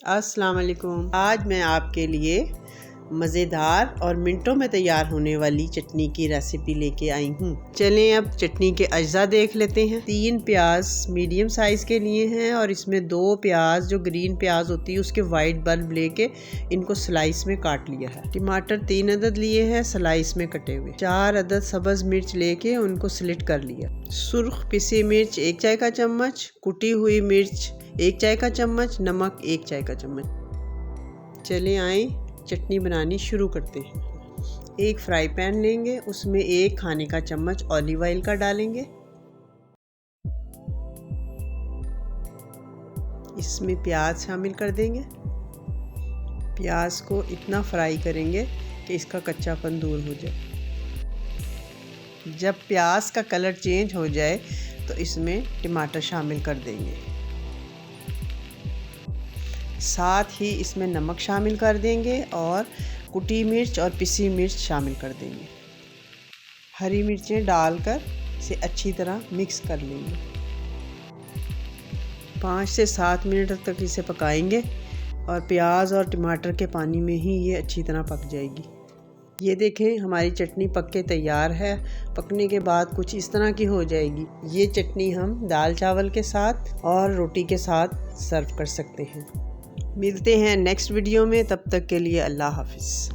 अस्सलाम वालेकुम। आज मैं आपके लिए मज़ेदार और मिनटों में तैयार होने वाली चटनी की रेसिपी लेके आई हूँ। चलें अब चटनी के अज्जा देख लेते हैं। 3 प्याज मीडियम साइज़ के लिए हैं और इसमें 2 प्याज जो ग्रीन प्याज होती है उसके वाइट बल्ब लेके इनको स्लाइस में काट लिया है। टमाटर 3 अदद लिए हैं स्लाइस में कटे हुए। 4 अदद सब्ज़ मिर्च लेके उनको स्लिट कर लिया। सुर्ख पिसी मिर्च 1 चाय का चम्मच, कुटी हुई मिर्च 1 चाय का चम्मच, नमक 1 चाय का चम्मच। चले आए चटनी बनानी शुरू करते हैं। एक फ्राई पैन लेंगे, उसमें 1 खाने का चम्मच ऑलिव ऑयल का डालेंगे। इसमें प्याज शामिल कर देंगे। प्याज को इतना फ्राई करेंगे कि इसका कच्चापन दूर हो जाए। जब प्याज का कलर चेंज हो जाए तो इसमें टमाटर शामिल कर देंगे। साथ ही इसमें नमक शामिल कर देंगे और कुटी मिर्च और पिसी मिर्च शामिल कर देंगे। हरी मिर्चें डालकर इसे अच्छी तरह मिक्स कर लेंगे। 5 से 7 मिनट तक इसे पकाएंगे और प्याज और टमाटर के पानी में ही ये अच्छी तरह पक जाएगी। ये देखें हमारी चटनी पक के तैयार है। पकने के बाद कुछ इस तरह की हो जाएगी। ये चटनी हम दाल चावल के साथ और रोटी के साथ सर्व कर सकते हैं। मिलते हैं नेक्स्ट वीडियो में, तब तक के लिए अल्लाह हाफिज़।